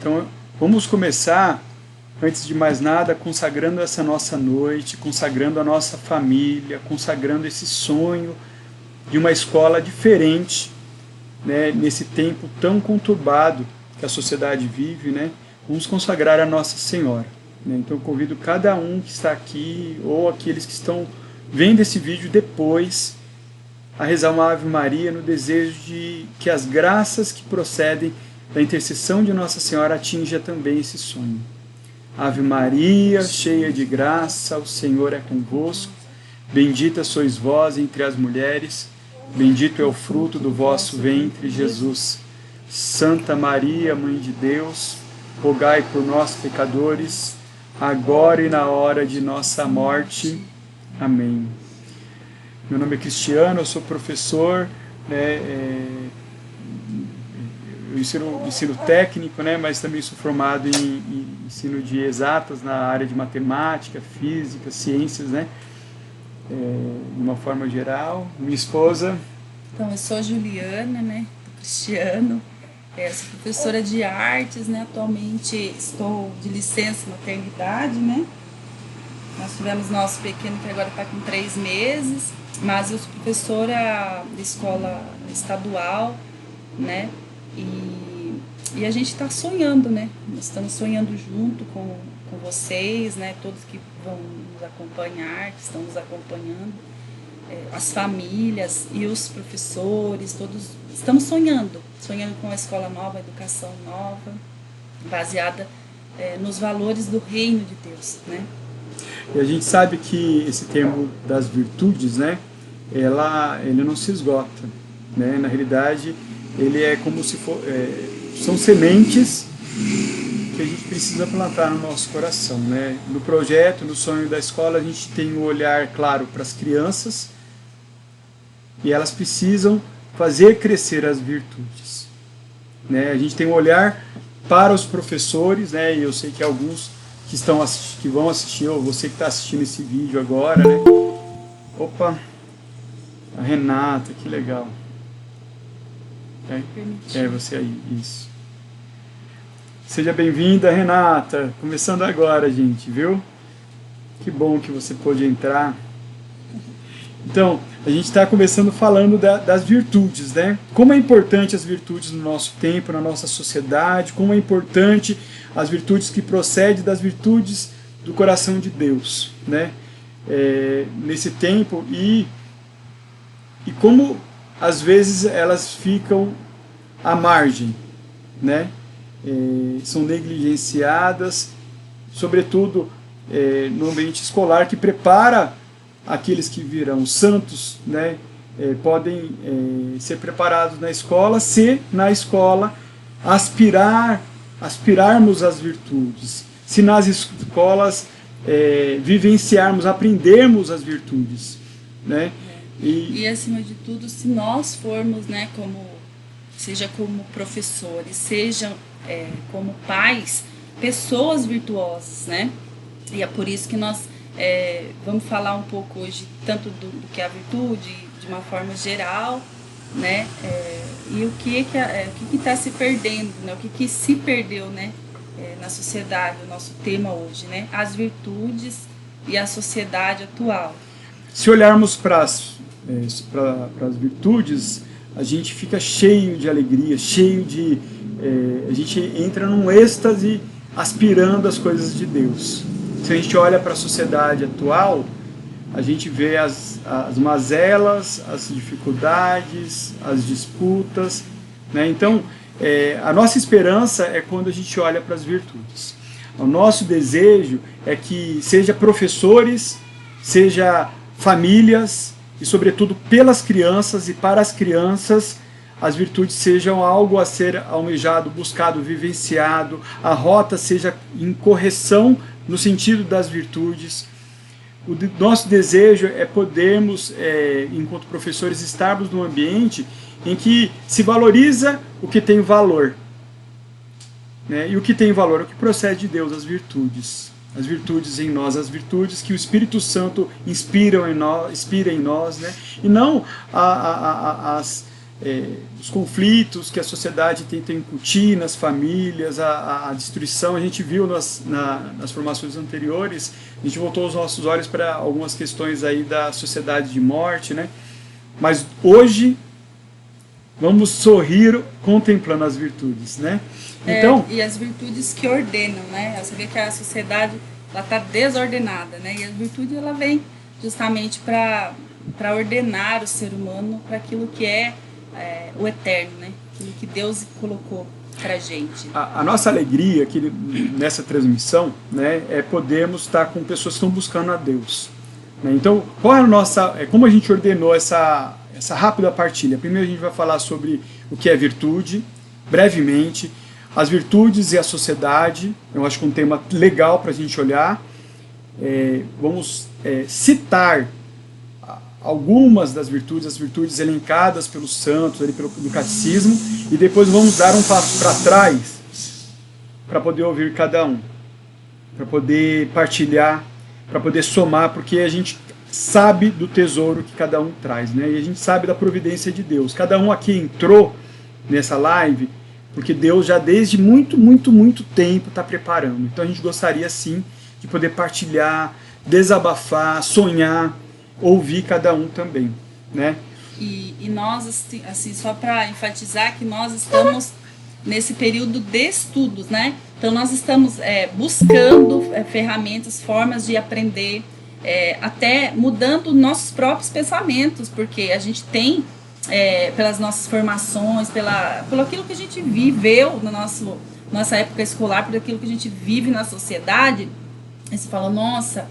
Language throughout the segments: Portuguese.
Então, vamos começar, antes de mais nada, consagrando essa nossa noite, consagrando a nossa família, consagrando esse sonho de uma escola diferente, né, nesse tempo tão conturbado que a sociedade vive, né? Vamos consagrar a Nossa Senhora. Né? Então, eu convido cada um que está aqui, ou aqueles que estão vendo esse vídeo depois, a rezar uma Ave Maria no desejo de que as graças que procedem da intercessão de Nossa Senhora atinja também esse sonho. Ave Maria, cheia de graça, o Senhor é convosco. Bendita sois vós entre as mulheres, bendito é o fruto do vosso ventre, Jesus. Santa Maria, Mãe de Deus, rogai por nós, pecadores, agora e na hora de nossa morte. Amém. Meu nome é Cristiano, eu sou professor, né, eu ensino técnico, né, mas também sou formado em ensino de exatas na área de matemática, física, ciências, né, de uma forma geral. Minha esposa... Então, eu sou Juliana, né, do Cristiano, sou professora de artes, né, atualmente estou de licença maternidade, né. Nós tivemos nosso pequeno que agora está com 3 meses, mas eu sou professora de escola estadual, né, e a gente está sonhando, né, nós estamos sonhando junto com vocês, né, todos que vão nos acompanhar, que estão nos acompanhando, as famílias e os professores, todos estamos sonhando com a escola nova, a educação nova, baseada nos valores do reino de Deus, né. E a gente sabe que esse termo das virtudes, né, ele não se esgota, né? Na realidade, ele é como se for, são sementes que a gente precisa plantar no nosso coração, né? No projeto, no sonho da escola, a gente tem um olhar claro para as crianças e elas precisam fazer crescer as virtudes, né? A gente tem um olhar para os professores, né? E eu sei que alguns que vão assistir, ou você que está assistindo esse vídeo agora, né? Opa, a Renata, que legal. Você aí, isso. Seja bem-vinda, Renata. Começando agora, gente, viu? Que bom que você pôde entrar. Então, a gente está começando falando das virtudes, né? Como é importante as virtudes no nosso tempo, na nossa sociedade, como é importante as virtudes que procedem das virtudes do coração de Deus, né? Nesse tempo, e como às vezes elas ficam à margem, né? São negligenciadas, sobretudo no ambiente escolar, que prepara aqueles que virão santos, né? Podem ser preparados na escola, se na escola aspirarmos às virtudes, se nas escolas vivenciarmos, aprendermos as virtudes, né? E acima de tudo, se nós formos, né, seja como professores, sejam como pais, pessoas virtuosas, né? E é por isso que nós vamos falar um pouco hoje tanto do que é a virtude, de uma forma geral, né? E o que está se perdendo, né? O que se perdeu, né? Na sociedade, o nosso tema hoje, né? As virtudes e a sociedade atual. Se olharmos para as virtudes, a gente fica cheio de alegria, a gente entra num êxtase aspirando às coisas de Deus. Se a gente olha para a sociedade atual, a gente vê as mazelas, as dificuldades, as disputas, né? Então, a nossa esperança é quando a gente olha para as virtudes. O nosso desejo é que seja professores, seja famílias, e sobretudo pelas crianças e para as crianças, as virtudes sejam algo a ser almejado, buscado, vivenciado, a rota seja em correção no sentido das virtudes. O nosso desejo é podermos, enquanto professores, estarmos num ambiente em que se valoriza o que tem valor, né? E o que tem valor é o que procede de Deus, as virtudes em nós, as virtudes que o Espírito Santo inspira em nós, né? E não os conflitos que a sociedade tenta incutir nas famílias, a destruição. A gente viu nas formações anteriores, a gente voltou os nossos olhos para algumas questões aí da sociedade de morte, né? Mas hoje vamos sorrir contemplando as virtudes, né? Então, e as virtudes que ordenam, né? Você vê que a sociedade está desordenada, né? E a virtude ela vem justamente para ordenar o ser humano para aquilo que é o eterno, né? Aquilo que Deus colocou para a gente. A nossa alegria aqui nessa transmissão, né, é podermos estar com pessoas que estão buscando a Deus. Né? Então, qual é a nossa, como a gente ordenou essa rápida partilha? Primeiro a gente vai falar sobre o que é virtude, brevemente, as virtudes e a sociedade. Eu acho que é um tema legal para a gente olhar. Vamos citar algumas das virtudes, as virtudes elencadas pelos santos, ali no catecismo, e depois vamos dar um passo para trás para poder ouvir cada um, para poder partilhar, para poder somar, porque a gente sabe do tesouro que cada um traz, né? E a gente sabe da providência de Deus. Cada um aqui entrou nessa live porque Deus já desde muito, muito, muito tempo está preparando. Então a gente gostaria sim de poder partilhar, desabafar, sonhar, ouvir cada um também, né? E nós, assim, só para enfatizar que nós estamos nesse período de estudos, né? Então nós estamos buscando ferramentas, formas de aprender, até mudando nossos próprios pensamentos, porque a gente tem, pelas nossas formações, pelo aquilo que a gente viveu na nossa época escolar, por aquilo que a gente vive na sociedade, aí você fala, nossa,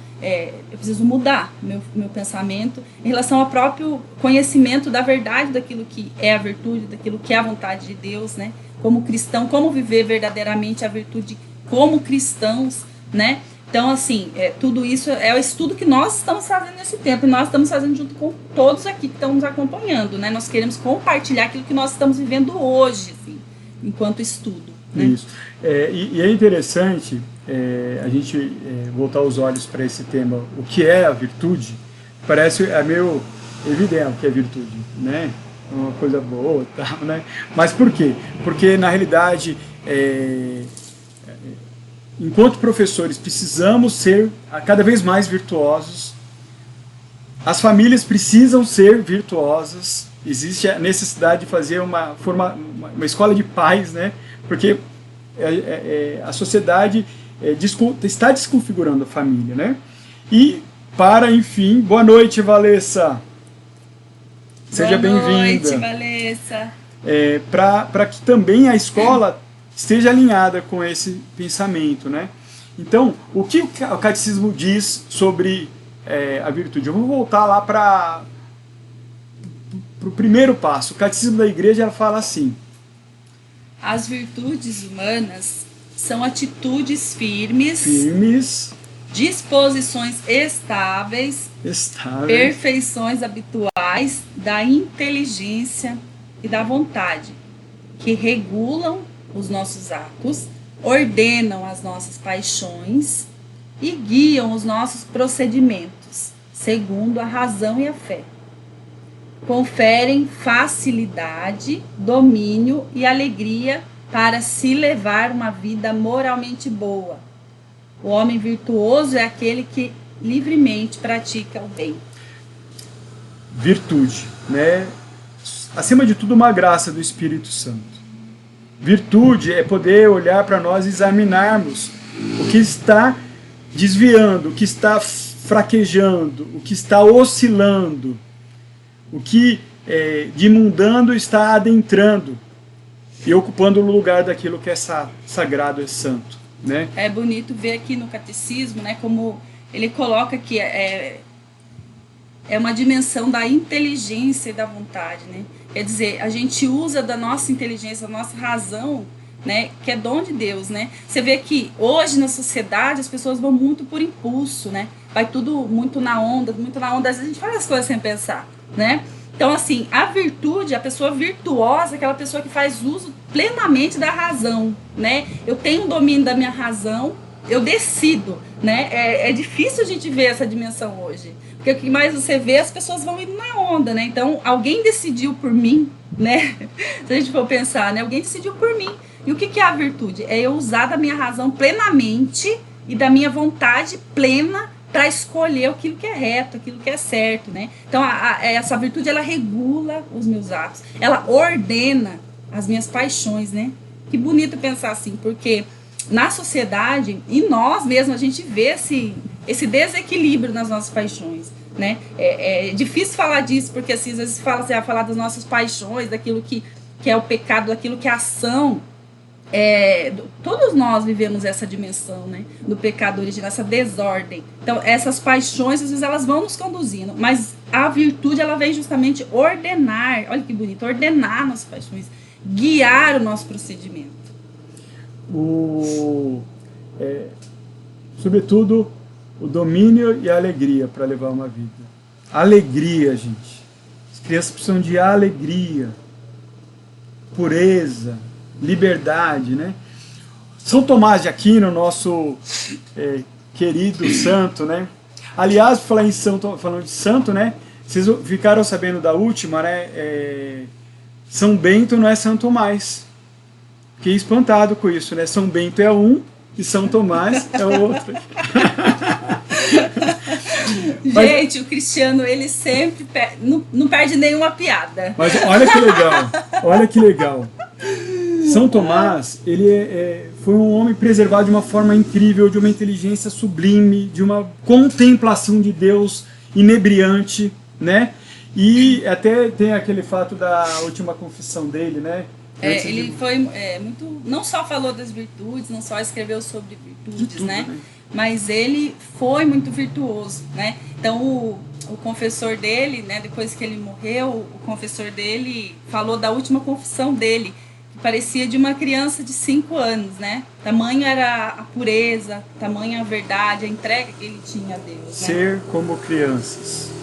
eu preciso mudar meu pensamento em relação ao próprio conhecimento da verdade daquilo que é a virtude, daquilo que é a vontade de Deus, né? Como cristão, como viver verdadeiramente a virtude como cristãos, né? Então, assim, tudo isso é o estudo que nós estamos fazendo nesse tempo, e nós estamos fazendo junto com todos aqui que estão nos acompanhando, né? Nós queremos compartilhar aquilo que nós estamos vivendo hoje, assim, enquanto estudo, né? Isso. E é interessante a gente voltar os olhos para esse tema, o que é a virtude. Parece meio evidente o que é virtude, né? Uma coisa boa, tal, né? Mas por quê? Porque na realidade, enquanto professores, precisamos ser cada vez mais virtuosos. As famílias precisam ser virtuosas. Existe a necessidade de fazer uma escola de pais, né? Porque a sociedade está desconfigurando a família, né? E para, enfim, boa noite, Valessa. Seja bem-vinda. Boa noite, Valessa. Para que também a escola esteja alinhada com esse pensamento, né? Então, o que o catecismo diz sobre a virtude? Eu vou voltar lá para o primeiro passo. O catecismo da igreja ela fala assim: as virtudes humanas são atitudes firmes, disposições estáveis, perfeições habituais da inteligência e da vontade, que regulam os nossos atos, ordenam as nossas paixões e guiam os nossos procedimentos, segundo a razão e a fé. Conferem facilidade, domínio e alegria para se levar uma vida moralmente boa. O homem virtuoso é aquele que livremente pratica o bem. Virtude, né? Acima de tudo, uma graça do Espírito Santo. Virtude é poder olhar para nós e examinarmos o que está desviando, o que está fraquejando, o que está oscilando, o que de mundano está adentrando e ocupando o lugar daquilo que é sagrado, é santo, né? É bonito ver aqui no catecismo, né, como ele coloca que é uma dimensão da inteligência e da vontade, né? Quer dizer, a gente usa da nossa inteligência, da nossa razão, né, que é dom de Deus, né? Você vê que hoje na sociedade as pessoas vão muito por impulso, né? Vai tudo muito na onda, às vezes a gente faz as coisas sem pensar, né? Então, assim, a virtude, a pessoa virtuosa é aquela pessoa que faz uso plenamente da razão, né? Eu tenho um domínio da minha razão, eu decido, né? É difícil a gente ver essa dimensão hoje. Porque o que mais você vê, as pessoas vão indo na onda, né? Então, alguém decidiu por mim, né? Se a gente for pensar, né? Alguém decidiu por mim. E o que é a virtude? É eu usar da minha razão plenamente e da minha vontade plena para escolher aquilo que é reto, aquilo que é certo, né? Então, essa virtude, ela regula os meus atos. Ela ordena as minhas paixões, né? Que bonito pensar assim, porque na sociedade, e nós mesmos, a gente vê esse desequilíbrio nas nossas paixões, né? É difícil falar disso, porque assim, às vezes falar das nossas paixões, daquilo que é o pecado, daquilo que é a ação. Todos nós vivemos essa dimensão, né, do pecado original, essa desordem. Então, essas paixões, às vezes, elas vão nos conduzindo, mas a virtude, ela vem justamente ordenar, olha que bonito, ordenar nossas paixões, guiar o nosso procedimento. Sobretudo, o domínio e a alegria para levar uma vida. Alegria, gente. As crianças precisam de alegria, pureza, liberdade, né? São Tomás de Aquino, nosso querido santo, né? Aliás, falando de santo, né? Vocês ficaram sabendo da última, né? São Bento não é santo mais. Fiquei espantado com isso, né? São Bento é um e São Tomás é o outro. Gente, o Cristiano, ele sempre não perde nenhuma piada. Mas olha que legal, olha que legal. São Tomás, ele foi um homem preservado de uma forma incrível, de uma inteligência sublime, de uma contemplação de Deus inebriante, né? E até tem aquele fato da última confissão dele, né? Ele foi muito... Não só falou das virtudes, não só escreveu sobre virtudes, tudo, né? Mas ele foi muito virtuoso, né? Então, o confessor dele, né? Depois que ele morreu, o confessor dele falou da última confissão dele, que parecia de uma criança de 5 anos, né? Tamanho era a pureza, tamanho a verdade, a entrega que ele tinha a Deus, né? Ser como crianças.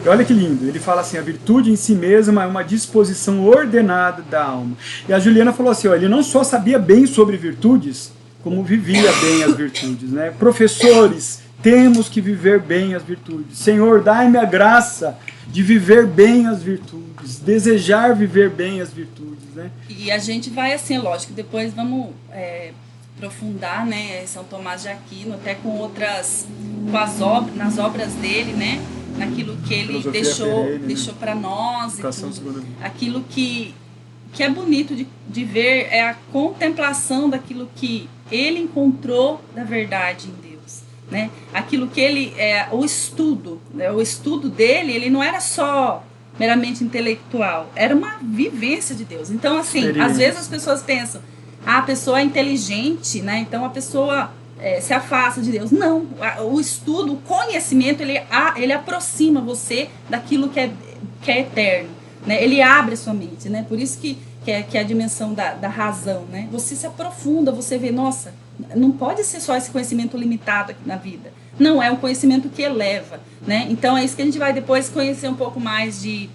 E olha que lindo, ele fala assim, a virtude em si mesma é uma disposição ordenada da alma. E a Juliana falou assim, ó, ele não só sabia bem sobre virtudes, como vivia bem as virtudes, né? Professores, temos que viver bem as virtudes. Senhor, dai-me a graça de viver bem as virtudes, desejar viver bem as virtudes, né? E a gente vai assim, lógico, depois vamos aprofundar, né, São Tomás de Aquino, até com outras, nas obras dele, né? Naquilo que ele deixou para nós, aquilo que é bonito de ver é a contemplação daquilo que ele encontrou da verdade em Deus, né? Aquilo que ele o estudo dele, ele não era só meramente intelectual, era uma vivência de Deus. Então, assim, às vezes as pessoas pensam, a pessoa é inteligente, né? Então a pessoa se afasta de Deus. Não, o estudo, o conhecimento, ele aproxima você daquilo que é eterno, né? Ele abre a sua mente, né? Por isso que é a dimensão da razão, né? Você se aprofunda, você vê, nossa, não pode ser só esse conhecimento limitado aqui na vida. Não, é um conhecimento que eleva, né? Então é isso que a gente vai depois conhecer um pouco mais de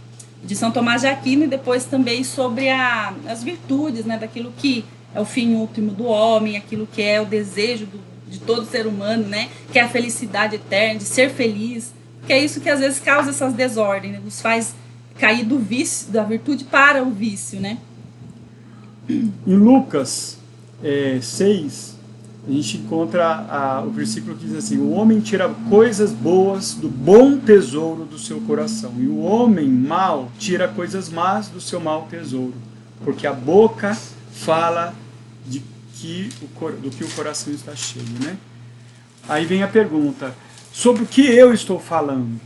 São Tomás de Aquino e depois também sobre as virtudes, né? Daquilo que é o fim último do homem, aquilo que é o desejo de todo ser humano, né? Que é a felicidade eterna, de ser feliz, que é isso que às vezes causa essas desordens, né? Nos faz cair do vício, da virtude para o vício, né? Em Lucas 6, a gente encontra o versículo que diz assim, o homem tira coisas boas do bom tesouro do seu coração, e o homem mau tira coisas más do seu mau tesouro, porque a boca fala do que o coração está cheio, né? Aí vem a pergunta, sobre o que eu estou falando?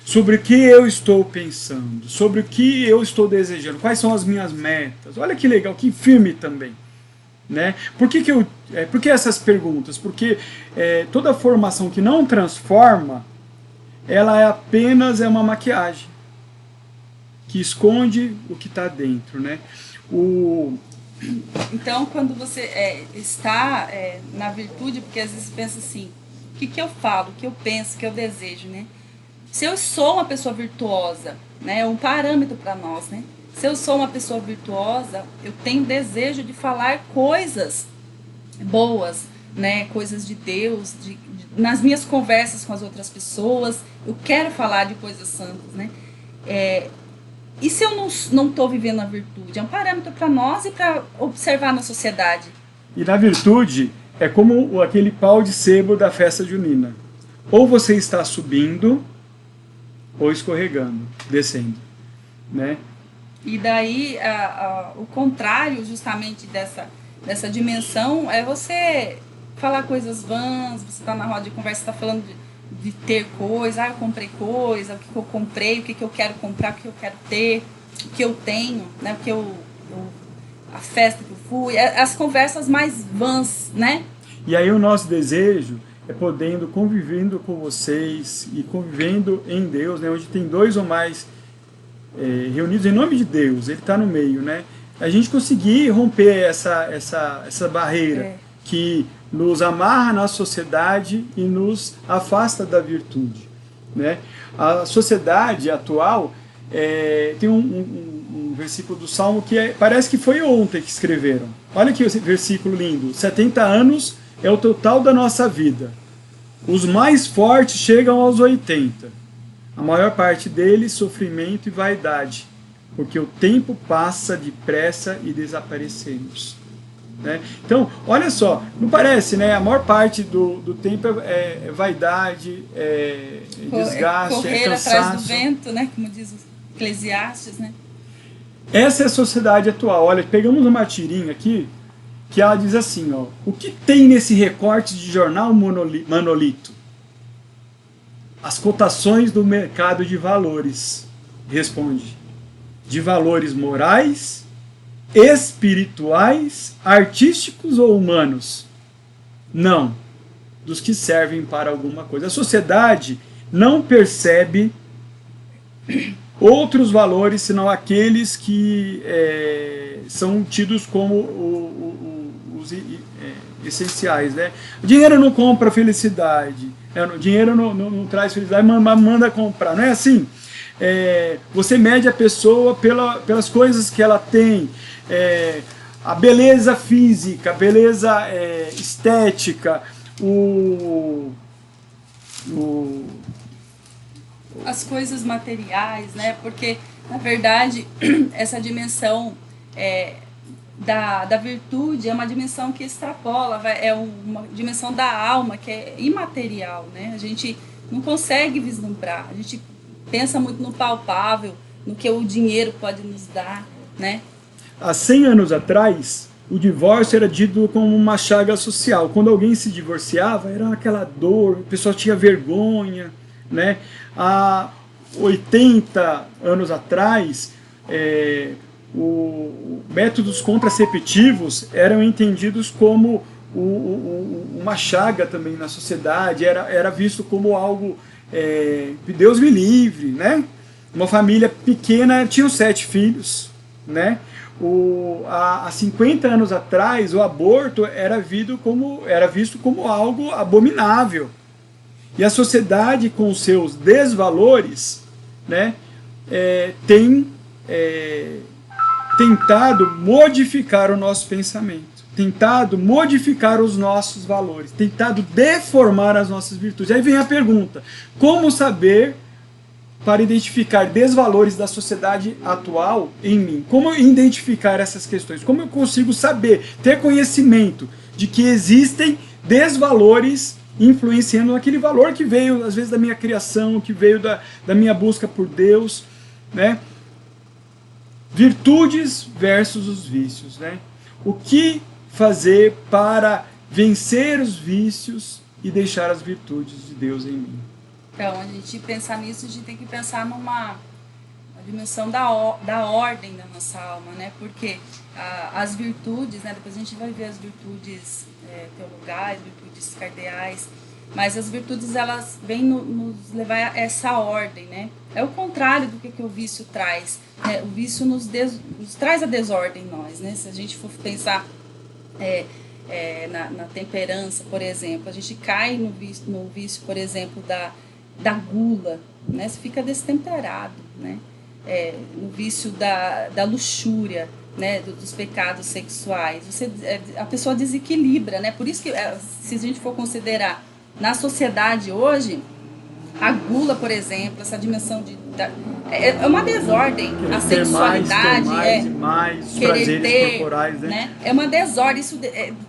Sobre o que eu estou pensando? Sobre o que eu estou desejando? Quais são as minhas metas? Olha que legal, que firme também, né? Por que essas perguntas? Porque toda formação que não transforma, ela apenas uma maquiagem que esconde o que está dentro, né? Então, quando você está na virtude, porque às vezes pensa assim, o que eu falo, o que eu penso, o que eu desejo, né? Se eu sou uma pessoa virtuosa, né, é um parâmetro para nós, né? Se eu sou uma pessoa virtuosa, eu tenho desejo de falar coisas boas, né, coisas de Deus, nas minhas conversas com as outras pessoas, eu quero falar de coisas santas, né? E se eu não estou vivendo a virtude? É um parâmetro para nós e para observar na sociedade. E na virtude é como aquele pau de sebo da festa junina. Ou você está subindo ou escorregando, descendo, né? E daí o contrário justamente dessa dimensão é você falar coisas vãs, você está na roda de conversa, está falando de ter coisa, eu comprei coisa, o que eu comprei, o que eu quero comprar, o que eu quero ter, o que eu tenho, né? O que a festa que eu fui, as conversas mais vãs, né? E aí o nosso desejo é podendo, convivendo com vocês e convivendo em Deus, né? Onde tem dois ou mais reunidos em nome de Deus, Ele está no meio, né? A gente conseguir romper essa barreira que nos amarra na sociedade e nos afasta da virtude, né? A sociedade atual tem um versículo do Salmo que parece que foi ontem que escreveram. Olha que versículo lindo. 70 anos é o total da nossa vida. Os mais fortes chegam aos 80. A maior parte deles, sofrimento e vaidade, porque o tempo passa depressa e desaparecemos. Né? Então, olha só, não parece, né? A maior parte do tempo é vaidade, desgaste, correr cansaço. Atrás do vento, né? Como diz o Eclesiastes, né? Essa é a sociedade atual. Olha, pegamos uma tirinha aqui, que ela diz assim, ó, o que tem nesse recorte de jornal Manolito? As cotações do mercado de valores. Responde. De valores morais, espirituais, artísticos ou humanos? Não. Dos que servem para alguma coisa. A sociedade não percebe outros valores senão aqueles que são tidos como os essenciais, né? O dinheiro não compra felicidade, o dinheiro não traz felicidade, mas manda comprar, não é assim? Você mede a pessoa pelas coisas que ela tem, a beleza física, a beleza estética, as coisas materiais, né? Porque, na verdade, essa dimensão da virtude é uma dimensão que extrapola, é uma dimensão da alma que é imaterial, né? A gente não consegue vislumbrar, a gente pensa muito no palpável, no que o dinheiro pode nos dar, né? Há 100 anos atrás, o divórcio era dito como uma chaga social. Quando alguém se divorciava, era aquela dor, o pessoal tinha vergonha, né? Há 80 anos atrás, métodos contraceptivos eram entendidos como uma chaga também na sociedade, era visto como algo, Deus me livre, né? Uma família pequena tinha 7 filhos, né? Há 50 anos atrás, o aborto era visto como algo abominável. E a sociedade, com seus desvalores, né, tem tentado modificar o nosso pensamento, tentado modificar os nossos valores, tentado deformar as nossas virtudes. Aí vem a pergunta: como saber para identificar desvalores da sociedade atual em mim? Como identificar essas questões? Como eu consigo saber, ter conhecimento de que existem desvalores influenciando aquele valor que veio, às vezes, da minha criação, que veio da minha busca por Deus, né? Virtudes versus os vícios, né? O que fazer para vencer os vícios e deixar as virtudes de Deus em mim? Então, a gente pensar nisso, a gente tem que pensar numa dimensão da ordem da nossa alma, né? Porque as virtudes, né? Depois a gente vai ver as virtudes teologais, virtudes cardeais, mas as virtudes, elas vêm nos levar a essa ordem, né? É o contrário do que o vício traz, né? O vício nos traz a desordem em nós, né? Se a gente for pensar na temperança, por exemplo, a gente cai no vício, por exemplo, da gula, né? Você fica destemperado, né? No vício da luxúria, né, dos pecados sexuais. A pessoa desequilibra, né? Por isso que, se a gente for considerar na sociedade hoje, a gula, por exemplo, essa dimensão é uma desordem. A sexualidade mais querer prazeres ter, corporais, né? É uma desordem, isso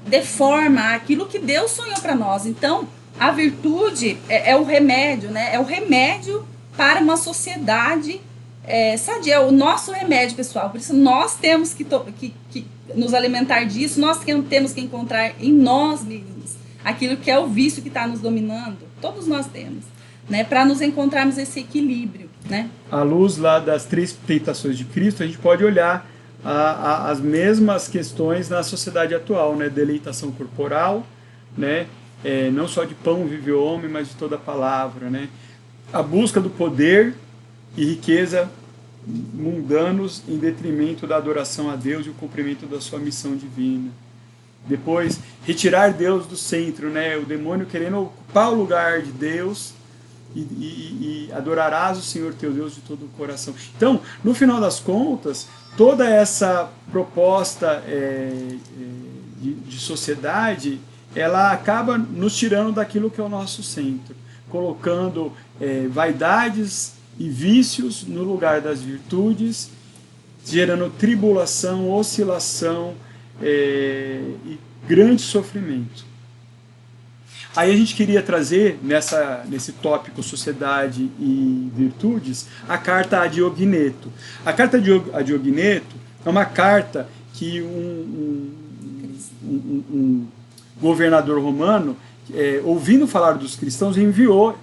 deforma aquilo que Deus sonhou para nós. Então, a virtude é o remédio, né? É o remédio para uma sociedade sadia, é o nosso remédio, pessoal. Por isso nós temos que nos alimentar disso, nós temos que encontrar em nós mesmos aquilo que é o vício que está nos dominando. Todos nós temos, né? Para nos encontrarmos esse equilíbrio, né? À luz lá das 3 tentações de Cristo, a gente pode olhar as mesmas questões na sociedade atual, né? Deleitação corporal, né? Não só de pão vive o homem, mas de toda a palavra, né? A busca do poder e riqueza mundanos em detrimento da adoração a Deus e o cumprimento da sua missão divina. Depois, retirar Deus do centro, né? O demônio querendo ocupar o lugar de Deus e adorarás o Senhor teu Deus de todo o coração. Então, no final das contas, toda essa proposta de sociedade, ela acaba nos tirando daquilo que é o nosso centro, colocando vaidades e vícios no lugar das virtudes, gerando tribulação, oscilação e grande sofrimento. Aí a gente queria trazer, nesse tópico sociedade e virtudes, a carta a Diogneto. A carta a Diogneto é uma carta que um governador romano, ouvindo falar dos cristãos, enviou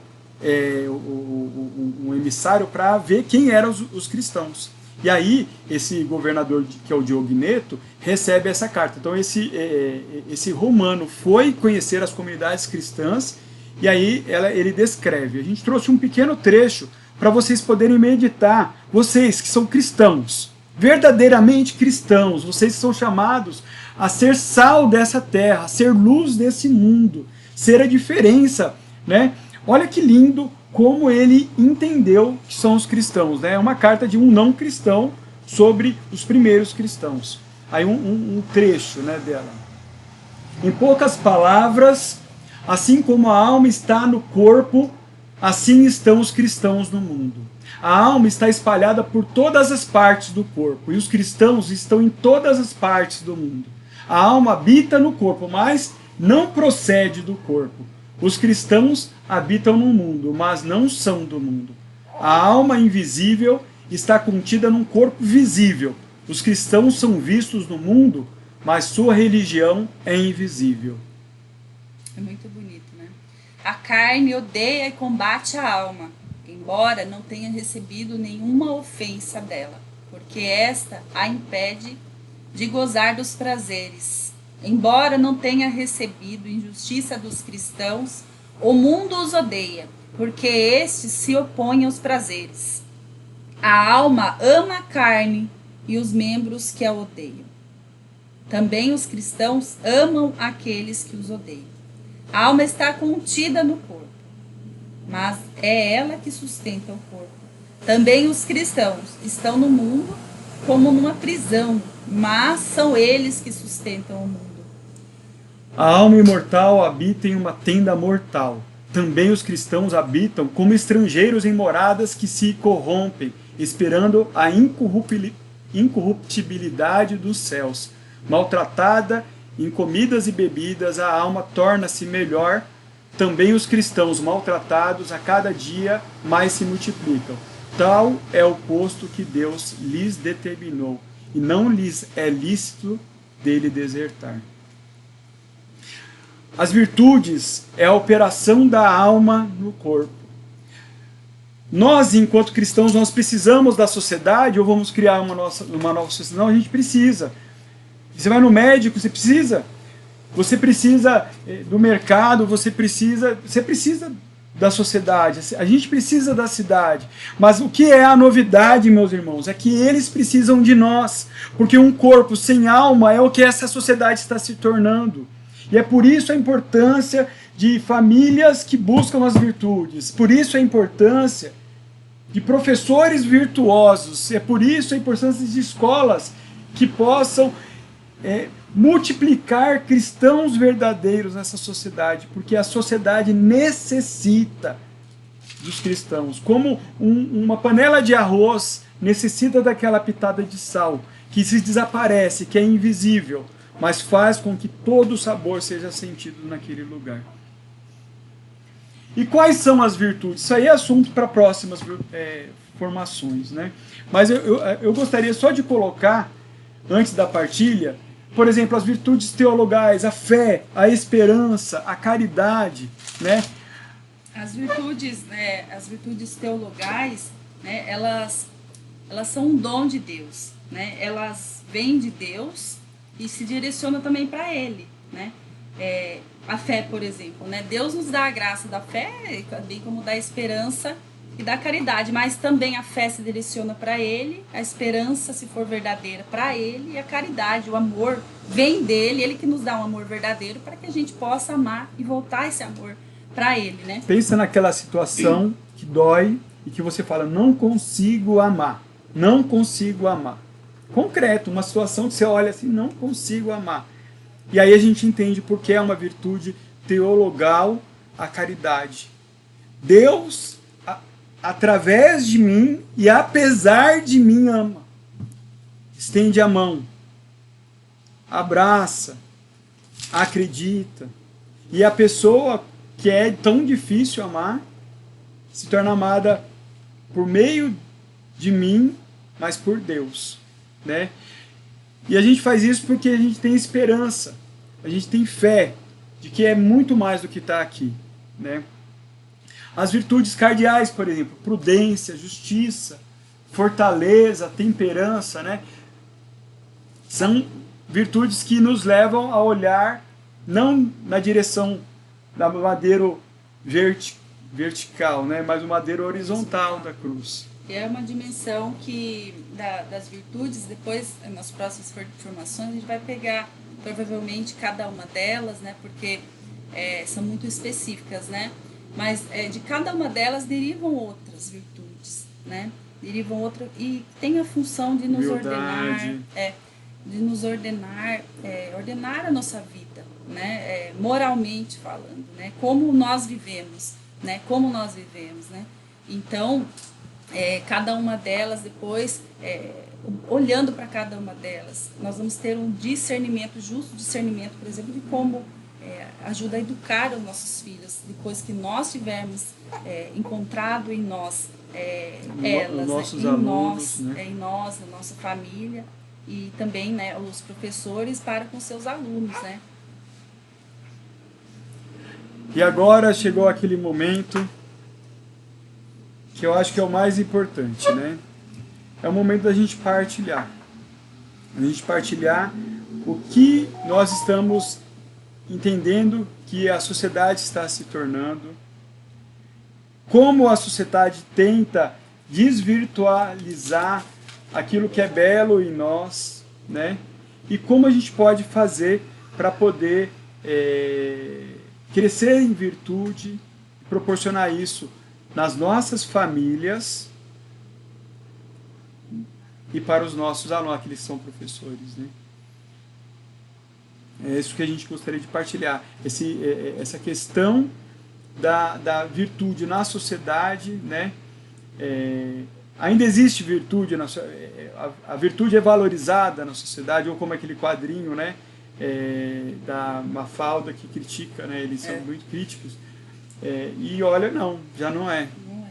um emissário para ver quem eram os cristãos. E aí, esse governador, que é o Diogneto, recebe essa carta. Então, esse romano foi conhecer as comunidades cristãs, e aí ele descreve. A gente trouxe um pequeno trecho para vocês poderem meditar. Vocês que são cristãos, verdadeiramente cristãos, vocês que são chamados a ser sal dessa terra, a ser luz desse mundo, ser a diferença, né? Olha que lindo como ele entendeu que são os cristãos, né? É uma carta de um não cristão sobre os primeiros cristãos. Aí um trecho, né, dela. Em poucas palavras, assim como a alma está no corpo, assim estão os cristãos no mundo. A alma está espalhada por todas as partes do corpo, e os cristãos estão em todas as partes do mundo. A alma habita no corpo, mas não procede do corpo. Os cristãos habitam no mundo, mas não são do mundo. A alma invisível está contida num corpo visível. Os cristãos são vistos no mundo, mas sua religião é invisível. É muito bonito, né? A carne odeia e combate a alma, embora não tenha recebido nenhuma ofensa dela, porque esta a impede de gozar dos prazeres. Embora não tenha recebido injustiça dos cristãos, o mundo os odeia, porque estes se opõem aos prazeres. A alma ama a carne e os membros que a odeiam. Também os cristãos amam aqueles que os odeiam. A alma está contida no corpo, mas é ela que sustenta o corpo. Também os cristãos estão no mundo como numa prisão, mas são eles que sustentam o mundo. A alma imortal habita em uma tenda mortal. Também os cristãos habitam como estrangeiros em moradas que se corrompem, esperando a incorruptibilidade dos céus. Maltratada em comidas e bebidas, a alma torna-se melhor. Também os cristãos maltratados a cada dia mais se multiplicam. Tal é o posto que Deus lhes determinou, e não lhes é lícito dele desertar. As virtudes é a operação da alma no corpo. Nós, enquanto cristãos, nós precisamos da sociedade, ou vamos criar uma nova sociedade? Não, a gente precisa. Você vai no médico, você precisa. Você precisa do mercado, você precisa da sociedade. A gente precisa da cidade. Mas o que é a novidade, meus irmãos? É que eles precisam de nós. Porque um corpo sem alma é o que essa sociedade está se tornando. E é por isso a importância de famílias que buscam as virtudes. Por isso a importância de professores virtuosos. É por isso a importância de escolas que possam multiplicar cristãos verdadeiros nessa sociedade, porque a sociedade necessita dos cristãos, como uma panela de arroz necessita daquela pitada de sal, que se desaparece, que é invisível, mas faz com que todo o sabor seja sentido naquele lugar. E quais são as virtudes? Isso aí é assunto para próximas formações, né? Mas eu gostaria só de colocar, antes da partilha, por exemplo, as virtudes teologais, a fé, a esperança, a caridade, né? As virtudes teologais, né, elas são um dom de Deus, né? Elas vêm de Deus e se direcionam também para Ele, né? A fé, por exemplo, né? Deus nos dá a graça da fé, bem como da esperança e da caridade, mas também a fé se direciona para Ele, a esperança, se for verdadeira, para Ele, e a caridade, o amor, vem dEle, Ele que nos dá um amor verdadeiro para que a gente possa amar e voltar esse amor para Ele, né? Pensa naquela situação que dói e que você fala, não consigo amar, não consigo amar. Concreto, uma situação que você olha assim, não consigo amar. E aí a gente entende porque é uma virtude teologal a caridade. Deus, através de mim e apesar de mim, ama. Estende a mão, abraça, acredita. E a pessoa que é tão difícil amar se torna amada por meio de mim, mas por Deus, né? E a gente faz isso porque a gente tem esperança, a gente tem fé de que é muito mais do que está aqui, né? As virtudes cardeais, por exemplo, prudência, justiça, fortaleza, temperança, né? São virtudes que nos levam a olhar não na direção da madeira vertical, né? Mas o madeiro horizontal da cruz. É uma dimensão que das virtudes, depois nas próximas formações a gente vai pegar provavelmente cada uma delas, né? Porque são muito específicas, né? Mas de cada uma delas derivam outras virtudes, né? Derivam outras e tem a função de nos ordenar a nossa vida, né? Moralmente falando, né? Como nós vivemos, né? Então, cada uma delas depois, olhando para cada uma delas, nós vamos ter um discernimento, justo discernimento, por exemplo, de como ajuda a educar os nossos filhos, depois que nós tivermos encontrado em nós elas, nossos né? alunos, né? Em nós, na nossa família, e também, né, os professores para com seus alunos, né? E agora chegou aquele momento que eu acho que é o mais importante, né? É o momento da gente partilhar. A gente partilhar o que nós estamos entendendo que a sociedade está se tornando, como a sociedade tenta desvirtualizar aquilo que é belo em nós, né? E como a gente pode fazer para poder crescer em virtude, proporcionar isso nas nossas famílias e para os nossos alunos, aqueles que são professores, né? É isso que a gente gostaria de partilhar, essa questão da virtude na sociedade, né? Ainda existe virtude, a virtude é valorizada na sociedade, ou como aquele quadrinho, né? Da Mafalda que critica, né? Eles são muito críticos. E olha, não, já não é. Não é.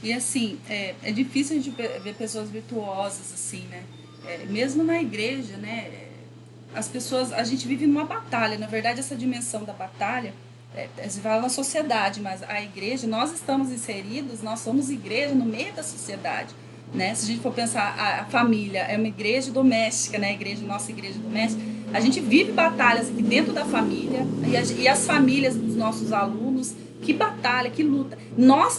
E assim, é difícil a gente ver pessoas virtuosas assim, né? Mesmo na igreja, né? As pessoas, a gente vive numa batalha, na verdade essa dimensão da batalha, se fala na sociedade, mas a igreja, nós estamos inseridos, nós somos igreja no meio da sociedade, né? Se a gente for pensar, a família é uma igreja doméstica, né? Nossa igreja doméstica, a gente vive batalhas aqui dentro da família, e as famílias dos nossos alunos, que batalha, que luta.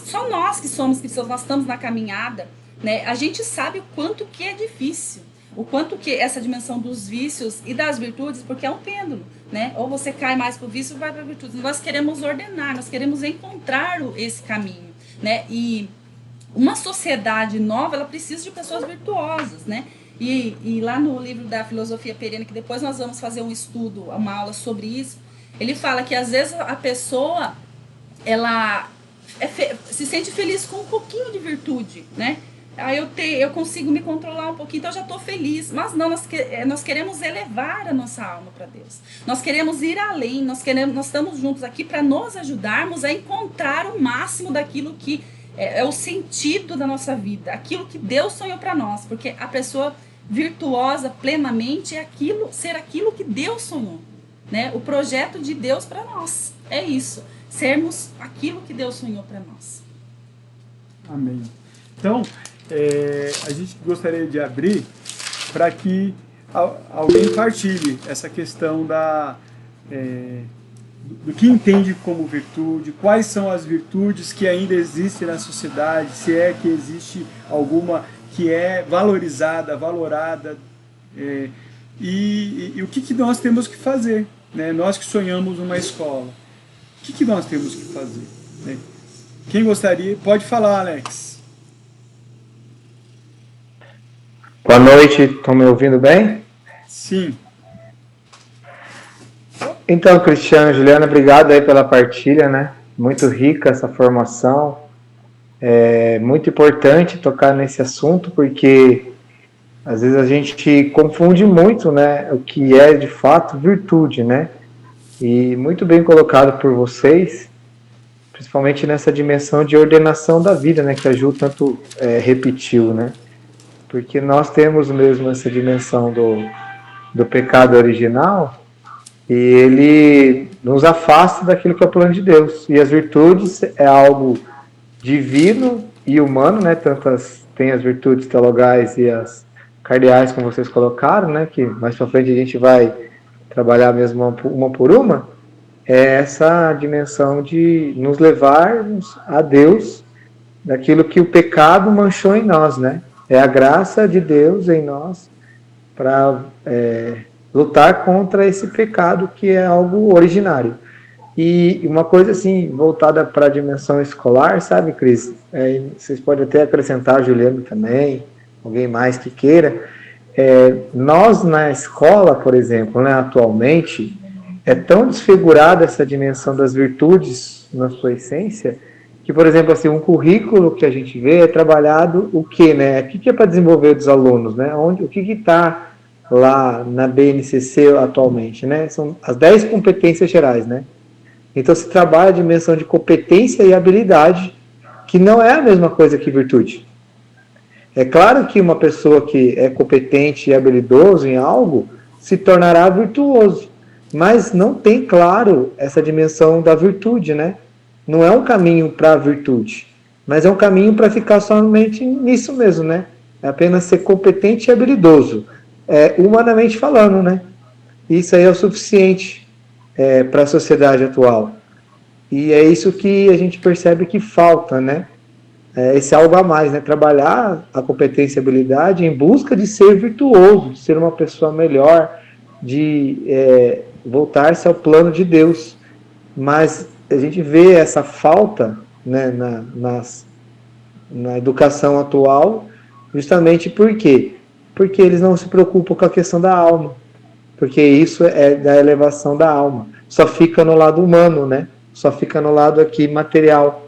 Só nós que somos cristãos, nós estamos na caminhada, né? A gente sabe o quanto que é difícil, o quanto que essa dimensão dos vícios e das virtudes, porque é um pêndulo, né? Ou você cai mais para o vício ou vai para a virtude. Nós queremos ordenar, nós queremos encontrar esse caminho, né? E uma sociedade nova, ela precisa de pessoas virtuosas, né? E lá no livro da filosofia perene, que depois nós vamos fazer um estudo, uma aula sobre isso, ele fala que às vezes a pessoa ela se sente feliz com um pouquinho de virtude, né? Aí eu consigo me controlar um pouquinho, então eu já estou feliz. Mas não, nós queremos elevar a nossa alma para Deus. Nós queremos ir além, nós estamos juntos aqui para nos ajudarmos a encontrar o máximo daquilo que é o sentido da nossa vida, aquilo que Deus sonhou para nós, porque a pessoa virtuosa plenamente é ser aquilo que Deus sonhou, né? O projeto de Deus para nós é isso, sermos aquilo que Deus sonhou para nós. Amém. Então, a gente gostaria de abrir para que alguém partilhe essa questão do que entende como virtude, quais são as virtudes que ainda existem na sociedade, se é que existe alguma que é valorizada, valorada, e o que nós temos que fazer, né? Nós que sonhamos uma escola, o que nós temos que fazer, né? Quem gostaria, pode falar, Alex. Boa noite, estão me ouvindo bem? Sim. Então, Cristiano, Juliana, obrigado aí pela partilha, né? Muito rica essa formação. É muito importante tocar nesse assunto, porque às vezes a gente confunde muito, né, o que é de fato virtude, né? E muito bem colocado por vocês, principalmente nessa dimensão de ordenação da vida, né, que a Ju tanto repetiu, né? Porque nós temos mesmo essa dimensão do pecado original, e ele nos afasta daquilo que é o plano de Deus. E as virtudes é algo divino e humano, né? Tem as virtudes teologais e as cardeais, como vocês colocaram, né? Que mais pra frente a gente vai trabalhar mesmo uma por uma. É essa dimensão de nos levarmos a Deus daquilo que o pecado manchou em nós, né? É a graça de Deus em nós para lutar contra esse pecado que é algo originário. E uma coisa assim, voltada para a dimensão escolar, sabe, Cris? Vocês podem até acrescentar, Juliano também, alguém mais que queira. Nós na escola, por exemplo, né, atualmente, é tão desfigurada essa dimensão das virtudes na sua essência, que, por exemplo, assim, um currículo que a gente vê é trabalhado o quê, né? O que é para desenvolver dos alunos, né? O que está lá na BNCC atualmente, né? São as 10 competências gerais, né? Então se trabalha a dimensão de competência e habilidade, que não é a mesma coisa que virtude. É claro que uma pessoa que é competente e habilidoso em algo se tornará virtuoso, mas não tem claro essa dimensão da virtude, né? Não é um caminho para a virtude, mas é um caminho para ficar somente nisso mesmo, né? É apenas ser competente e habilidoso, humanamente falando, né? Isso aí é o suficiente para a sociedade atual. E é isso que a gente percebe que falta, né? Esse algo a mais, né? Trabalhar a competência e habilidade em busca de ser virtuoso, de ser uma pessoa melhor, de voltar-se ao plano de Deus. Mas a gente vê essa falta, né, na educação atual, justamente por quê? Porque eles não se preocupam com a questão da alma, porque isso é da elevação da alma. Só fica no lado humano, né? Só fica no lado aqui material.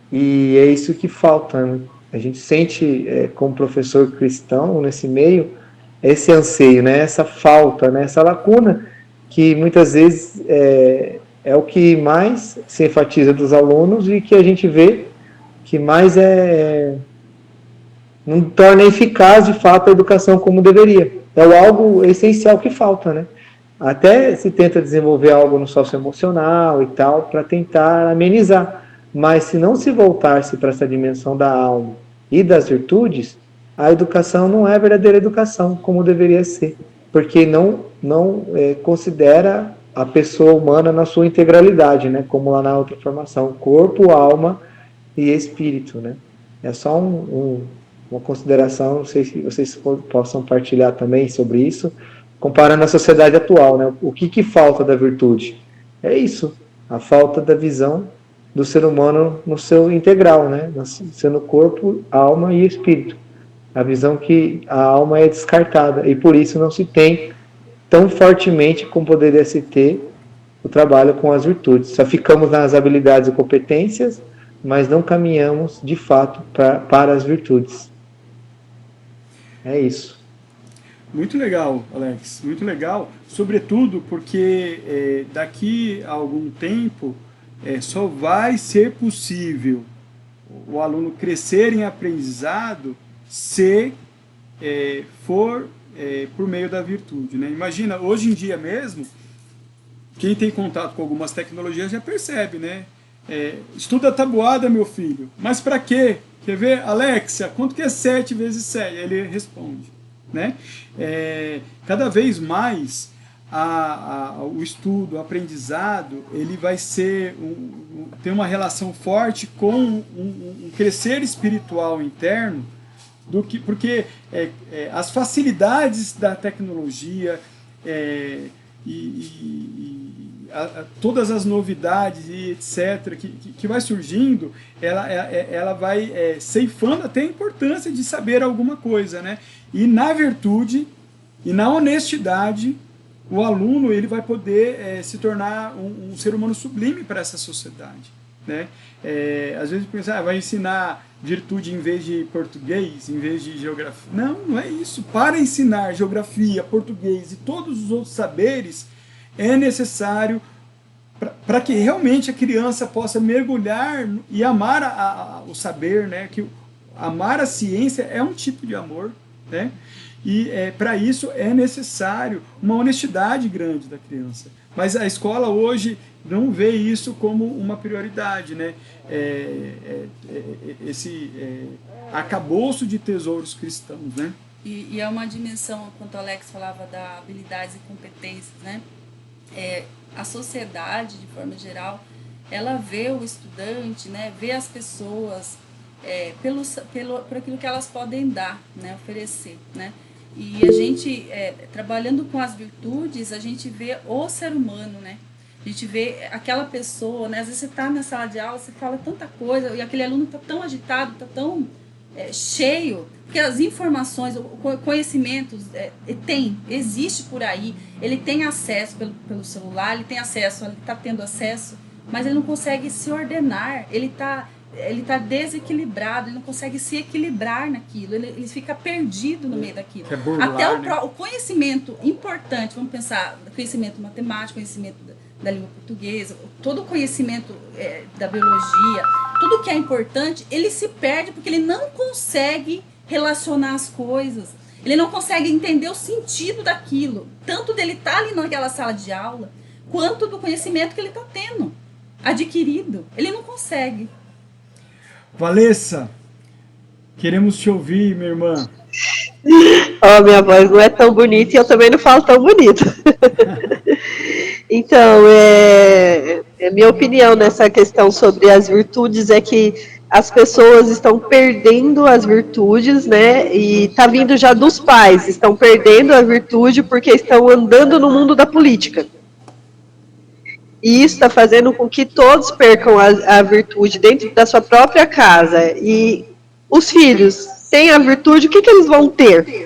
E é isso que falta, né? A gente sente, como professor cristão, nesse meio, esse anseio, né? Essa falta, né? Essa lacuna, que muitas vezes é o que mais se enfatiza dos alunos e que a gente vê que mais não torna eficaz, de fato, a educação como deveria. É algo essencial que falta, né? Até se tenta desenvolver algo no socioemocional e tal, para tentar amenizar. Mas se não se voltar-se para essa dimensão da alma e das virtudes, a educação não é a verdadeira educação, como deveria ser. Porque não considera a pessoa humana na sua integralidade, né? Como lá na outra formação, corpo, alma e espírito, né? É só uma consideração, não sei se vocês possam partilhar também sobre isso, comparando a sociedade atual, né? O que falta da virtude? É isso, a falta da visão do ser humano no seu integral, né? Sendo corpo, alma e espírito. a visão que a alma é descartada, e por isso não se tem tão fortemente como poderia se ter o trabalho com as virtudes. Só ficamos nas habilidades e competências, mas não caminhamos de fato para as virtudes. É isso. Muito legal, Alex, muito legal, sobretudo porque daqui a algum tempo só vai ser possível o aluno crescer em aprendizado se for por meio da virtude, né? Imagina, hoje em dia mesmo, quem tem contato com algumas tecnologias já percebe, né? Estuda a tabuada, meu filho, mas para quê? Quer ver, Alexia, quanto que é 7 vezes 7? Ele responde, né? Cada vez mais o estudo, o aprendizado, ele vai ter uma relação forte com um crescer espiritual interno, porque as facilidades da tecnologia todas as novidades e etc. que vai surgindo, ela vai ceifando até a importância de saber alguma coisa, né? E na virtude e na honestidade, o aluno ele vai poder se tornar um ser humano sublime para essa sociedade, né? Às vezes pensa, vai ensinar virtude em vez de português, em vez de geografia. Não, não é isso. Para ensinar geografia, português e todos os outros saberes, é necessário para que realmente a criança possa mergulhar e amar o saber, né? Que amar a ciência é um tipo de amor, né? E para isso é necessário uma honestidade grande da criança. Mas a escola hoje não vê isso como uma prioridade, né? Esse arcabouço de tesouros cristãos, né? E é uma dimensão, quando o Alex falava da habilidades e competências, né? A sociedade, de forma geral, ela vê o estudante, né? Vê as pessoas por aquilo que elas podem dar, né? Oferecer, né? E a gente, trabalhando com as virtudes, a gente vê o ser humano, né? A gente vê aquela pessoa, né? Às vezes você está na sala de aula, você fala tanta coisa, e aquele aluno está tão agitado, está tão cheio, porque as informações, o conhecimento existe por aí, ele tem acesso pelo celular, ele tem acesso, ele está tendo acesso, mas ele não consegue se ordenar, ele tá desequilibrado, ele não consegue se equilibrar naquilo, ele fica perdido no meio daquilo. Burlar, até né? o conhecimento importante, vamos pensar, conhecimento matemático, conhecimento da língua portuguesa, todo o conhecimento da biologia, tudo que é importante, ele se perde porque ele não consegue relacionar as coisas, ele não consegue entender o sentido daquilo, tanto dele estar ali naquela sala de aula, quanto do conhecimento que ele está tendo, adquirido. Ele não consegue. Valessa, queremos te ouvir, minha irmã. Minha voz não é tão bonita e eu também não falo tão bonito. Então, minha opinião nessa questão sobre as virtudes é que as pessoas estão perdendo as virtudes, né? E tá vindo já dos pais, estão perdendo a virtude porque estão andando no mundo da política. E isso está fazendo com que todos percam a virtude dentro da sua própria casa. E os filhos têm a virtude, o que eles vão ter?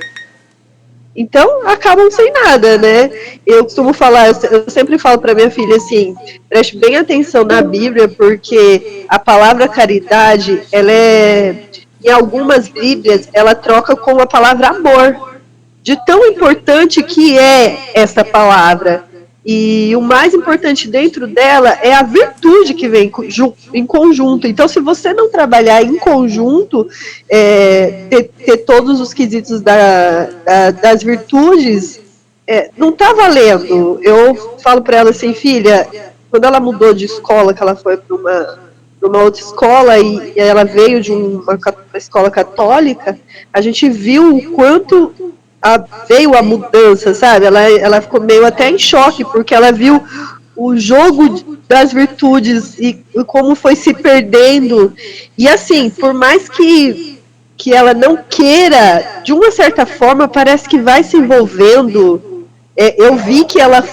Então, acabam sem nada, né? Eu costumo falar, eu sempre falo para minha filha assim, preste bem atenção na Bíblia, porque a palavra caridade, em algumas Bíblias, ela troca com a palavra amor, de tão importante que é essa palavra. E o mais importante dentro dela é a virtude que vem em conjunto. Então, se você não trabalhar em conjunto, ter todos os quesitos das virtudes, não está valendo. Eu falo para ela assim, filha, quando ela mudou de escola, que ela foi para uma outra escola e ela veio de uma escola católica, a gente viu o quanto veio a mudança, sabe? Ela ficou meio até em choque, porque ela viu o jogo das virtudes e como foi se perdendo. E assim, por mais que ela não queira, de uma certa forma, parece que vai se envolvendo. Eu vi que ela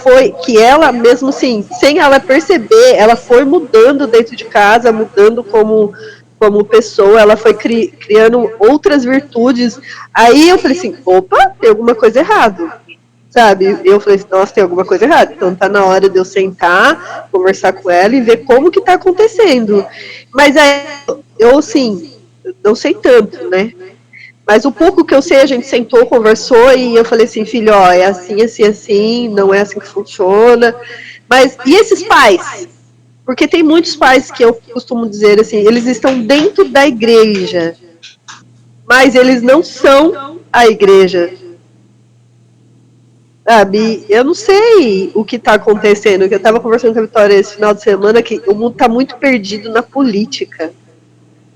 mesmo assim, sem ela perceber, ela foi mudando dentro de casa, mudando como como pessoa, ela foi criando outras virtudes. Aí eu falei assim, opa, tem alguma coisa errada, sabe? Eu falei assim, nossa, tem alguma coisa errada. Então tá na hora de eu sentar, conversar com ela e ver como que tá acontecendo. Mas aí, eu, assim, não sei tanto, né? Mas o pouco que eu sei, a gente sentou, conversou e eu falei assim, filho, ó, é assim, assim, assim, não é assim que funciona. Mas, e esses pais? Porque tem muitos pais que eu costumo dizer assim, eles estão dentro da igreja, mas eles não são a igreja. Sabe, eu não sei o que está acontecendo. Eu estava conversando com a Vitória esse final de semana que o mundo está muito perdido na política.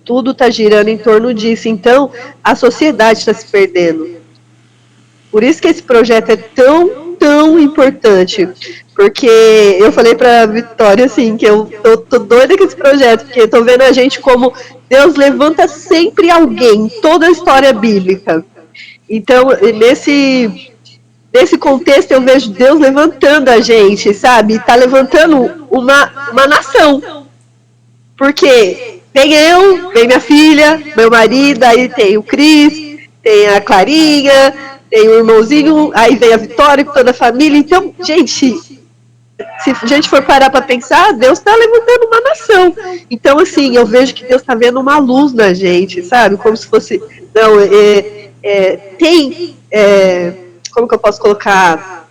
Tudo está girando em torno disso. Então, a sociedade está se perdendo. Por isso que esse projeto é tão importante. Porque eu falei para a Vitória assim, que eu tô doida com esse projeto, porque eu tô vendo a gente como Deus levanta sempre alguém, toda a história bíblica. Então, nesse contexto, eu vejo Deus levantando a gente, sabe? Tá levantando uma nação. Porque vem eu, vem minha filha, meu marido, aí tem o Cris, tem a Clarinha, tem o irmãozinho, aí vem a Vitória com toda a família. Então, gente, se a gente for parar para pensar, Deus está levantando uma nação. Então, assim, eu vejo que Deus está vendo uma luz na gente, sabe? Como se fosse. Não, tem. Como que eu posso colocar?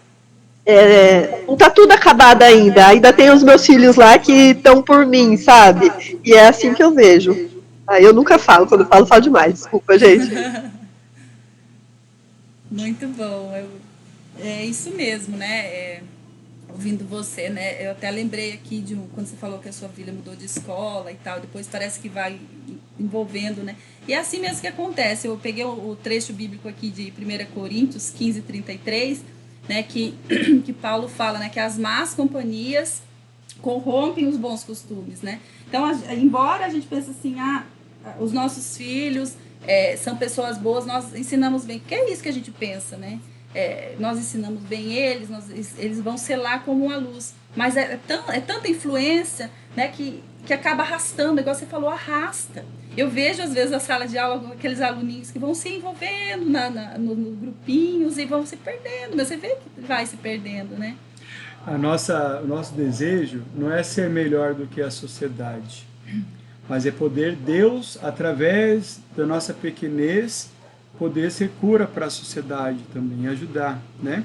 Não tá tudo acabado ainda tem os meus filhos lá que estão por mim, sabe? E é assim que eu vejo. Aí eu nunca falo, quando eu falo demais, desculpa, gente. Muito bom, é isso mesmo, né? Ouvindo você, né? Eu até lembrei aqui de quando você falou que a sua filha mudou de escola e tal, depois parece que vai envolvendo, né? E é assim mesmo que acontece. Eu peguei o trecho bíblico aqui de 1 Coríntios 15:33, né? Que Paulo fala, né? Que as más companhias corrompem os bons costumes, né? Então, embora a gente pense assim, os nossos filhos são pessoas boas, nós ensinamos bem, que é isso que a gente pensa, né? Nós ensinamos bem eles vão ser lá como uma luz, mas é tanta influência, né, que acaba arrastando, igual você falou, arrasta. Eu vejo às vezes na sala de aula aqueles aluninhos que vão se envolvendo nos grupinhos e vão se perdendo, mas você vê que vai se perdendo, né? O nosso desejo não é ser melhor do que a sociedade, mas é poder Deus, através da nossa pequenez, poder ser cura para a sociedade também, ajudar, né?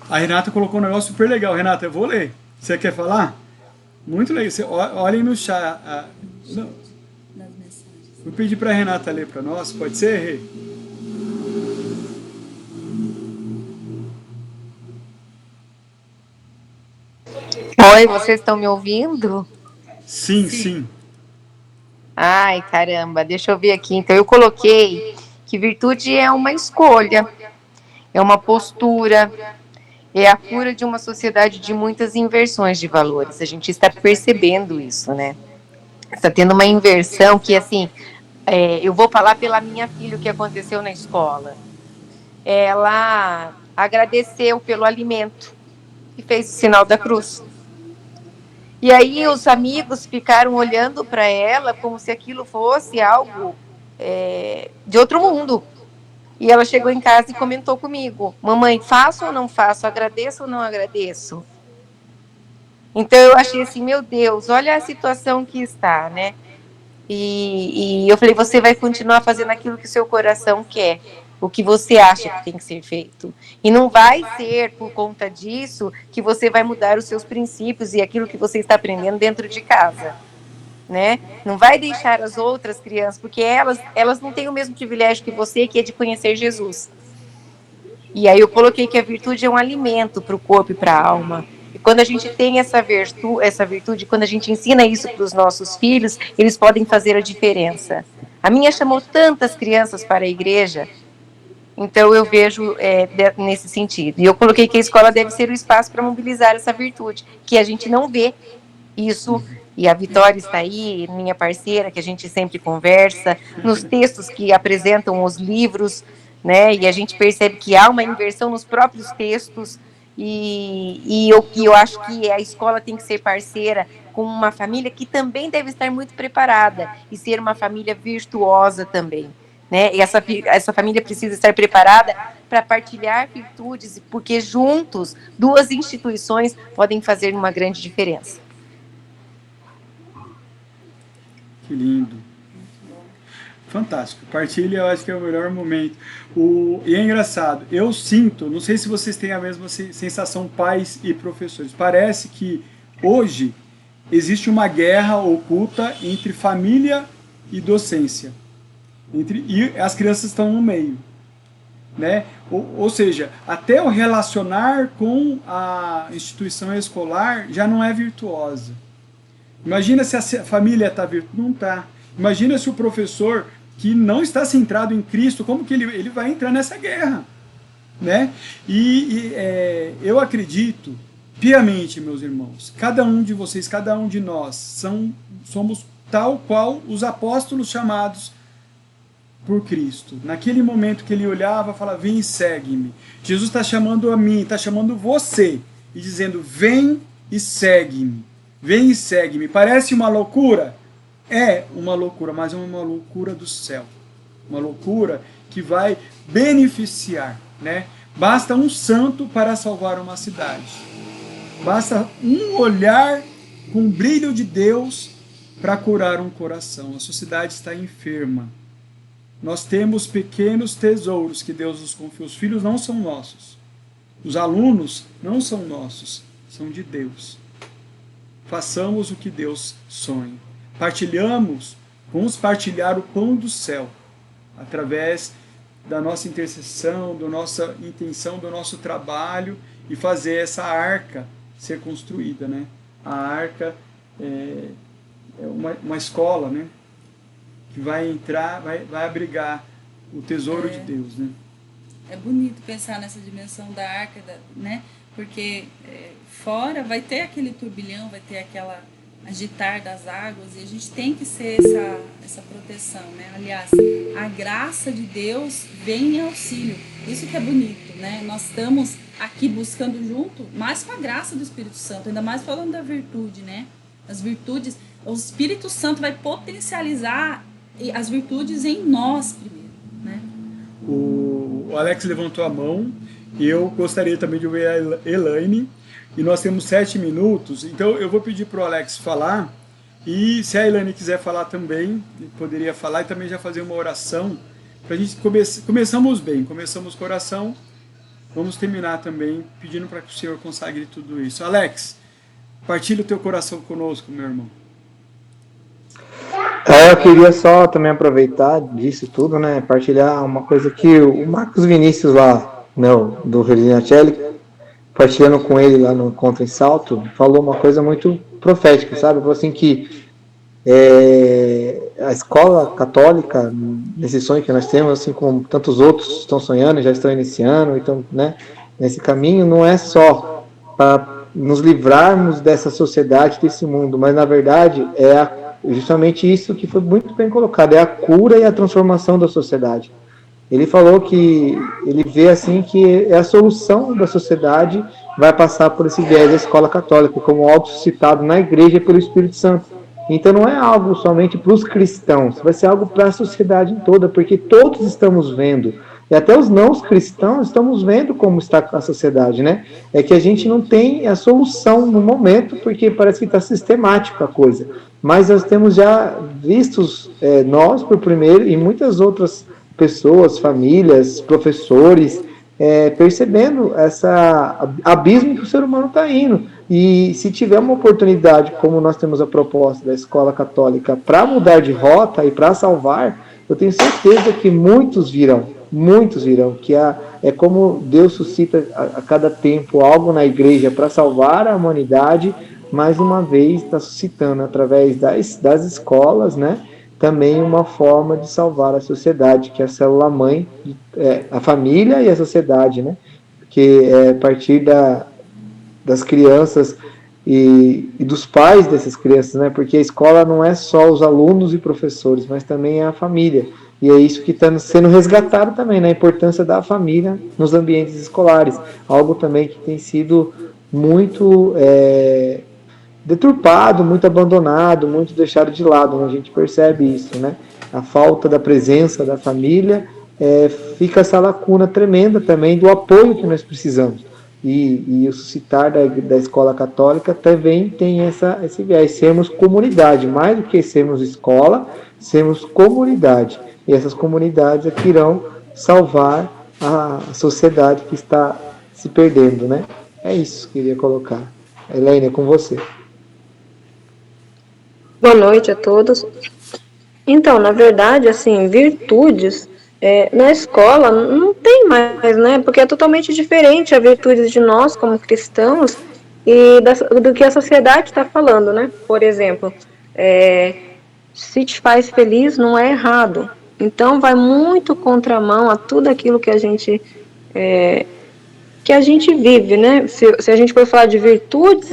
A Renata colocou um negócio super legal. Renata, eu vou ler. Você quer falar? Muito legal. Você olhem no chat. Vou pedir para a Renata ler para nós. Pode ser, Rê? Oi, vocês estão me ouvindo? Sim. Ai, caramba, deixa eu ver aqui. Então, eu coloquei que virtude é uma escolha, é uma postura, é a cura de uma sociedade de muitas inversões de valores. A gente está percebendo isso, né? Está tendo uma inversão que, assim, eu vou falar pela minha filha o que aconteceu na escola. Ela agradeceu pelo alimento e fez o sinal da cruz. E aí os amigos ficaram olhando para ela como se aquilo fosse algo de outro mundo. E ela chegou em casa e comentou comigo: mamãe, faço ou não faço? Agradeço ou não agradeço? Então eu achei assim, meu Deus, olha a situação que está, né? E eu falei, você vai continuar fazendo aquilo que o seu coração quer, o que você acha que tem que ser feito. E não vai ser por conta disso que você vai mudar os seus princípios e aquilo que você está aprendendo dentro de casa, né? Não vai deixar as outras crianças, porque elas não têm o mesmo privilégio que você, que é de conhecer Jesus. E aí eu coloquei que a virtude é um alimento para o corpo e para a alma. E quando a gente tem essa virtude, quando a gente ensina isso para os nossos filhos, eles podem fazer a diferença. A minha chamou tantas crianças para a igreja, então eu vejo nesse sentido. E eu coloquei que a escola deve ser o espaço para mobilizar essa virtude, que a gente não vê isso. E a Vitória está aí, minha parceira, que a gente sempre conversa, nos textos que apresentam os livros, né? E a gente percebe que há uma inversão nos próprios textos, e eu acho que a escola tem que ser parceira como uma família que também deve estar muito preparada e ser uma família virtuosa também, né? E essa família precisa estar preparada para partilhar virtudes, porque juntos, duas instituições podem fazer uma grande diferença. Que lindo. Fantástico. Partilha, eu acho que é o melhor momento. E é engraçado, eu sinto, não sei se vocês têm a mesma sensação, pais e professores, parece que hoje existe uma guerra oculta entre família e docência. E as crianças estão no meio. Né? Ou seja, até o relacionar com a instituição escolar já não é virtuosa. Imagina se a família está virtuosa. Não está. Imagina se o professor que não está centrado em Cristo, como que ele vai entrar nessa guerra? Né? Eu acredito piamente, meus irmãos, cada um de vocês, cada um de nós, somos tal qual os apóstolos chamados por Cristo. Naquele momento que ele olhava, falava, vem e segue-me. Jesus está chamando a mim, está chamando você, e dizendo, vem e segue-me. Vem e segue-me. Parece uma loucura? É uma loucura, mas é uma loucura do céu. Uma loucura que vai beneficiar, né? Basta um santo para salvar uma cidade. Basta um olhar com o brilho de Deus para curar um coração. A sociedade está enferma. Nós temos pequenos tesouros que Deus nos confia. Os filhos não são nossos. Os alunos não são nossos. São de Deus. Façamos o que Deus sonha. Vamos partilhar o pão do céu, através da nossa intercessão, da nossa intenção, do nosso trabalho, e fazer essa arca ser construída, né? A arca é uma escola, né? Que vai entrar, vai abrigar o tesouro de Deus, né? É bonito pensar nessa dimensão da arca, né? Porque fora vai ter aquele turbilhão, vai ter aquela agitar das águas, e a gente tem que ser essa proteção, né? Aliás, a graça de Deus vem em auxílio. Isso que é bonito, né? Nós estamos aqui buscando junto, mais com a graça do Espírito Santo, ainda mais falando da virtude, né? As virtudes, o Espírito Santo vai potencializar as virtudes em nós primeiro, né? O Alex levantou a mão, e eu gostaria também de ouvir a Elaine. E nós temos 7 minutos, então eu vou pedir para o Alex falar, e se a Elaine quiser falar também, poderia falar, e também já fazer uma oração, para a gente começamos bem, começamos com oração, vamos terminar também pedindo para que o Senhor consagre tudo isso. Alex, partilha o teu coração conosco, meu irmão. Eu queria só também aproveitar disso tudo, né, partilhar uma coisa que o Marcos Vinícius lá, do Regina Celli, partilhando com ele lá no Contra em Salto, falou uma coisa muito profética, sabe? Falou assim que a escola católica, nesse sonho que nós temos, assim como tantos outros estão sonhando, já estão iniciando, então, né, nesse caminho, não é só para nos livrarmos dessa sociedade, desse mundo, mas na verdade justamente isso que foi muito bem colocado, é a cura e a transformação da sociedade. Ele falou que ele vê assim que a solução da sociedade vai passar por esse viés da escola católica, como algo suscitado na igreja pelo Espírito Santo. Então não é algo somente para os cristãos, vai ser algo para a sociedade toda, porque todos estamos vendo, e até os não cristãos estamos vendo como está a sociedade, né? É que a gente não tem a solução no momento, porque parece que está sistemática a coisa. Mas nós temos já vistos, nós por primeiro, e muitas outras pessoas, famílias, professores, percebendo esse abismo que o ser humano está indo. E se tiver uma oportunidade, como nós temos a proposta da escola católica, para mudar de rota e para salvar, eu tenho certeza que muitos virão, que é como Deus suscita a cada tempo algo na igreja para salvar a humanidade, mais uma vez está suscitando através das escolas, né? Também uma forma de salvar a sociedade, que é a célula-mãe, a família e a sociedade, né? Que é a partir das crianças e dos pais dessas crianças, né? Porque a escola não é só os alunos e professores, mas também é a família. E é isso que está sendo resgatado também, né? A importância da família nos ambientes escolares. Algo também que tem sido muito deturpado, muito abandonado, muito deixado de lado, né? A gente percebe isso, né? A falta da presença da família, fica essa lacuna tremenda também do apoio que nós precisamos. E o suscitar da escola católica também tem esse viés, sermos comunidade, mais do que sermos escola, sermos comunidade. E essas comunidades é que irão salvar a sociedade que está se perdendo, né? É isso que eu queria colocar. Elaine, é com você. Boa noite a todos. Então, na verdade, assim, virtudes na escola não tem mais, né? Porque é totalmente diferente a virtude de nós como cristãos e do que a sociedade está falando, né? Por exemplo, se te faz feliz não é errado. Então, vai muito contramão a tudo aquilo que a gente vive, né? Se a gente for falar de virtudes,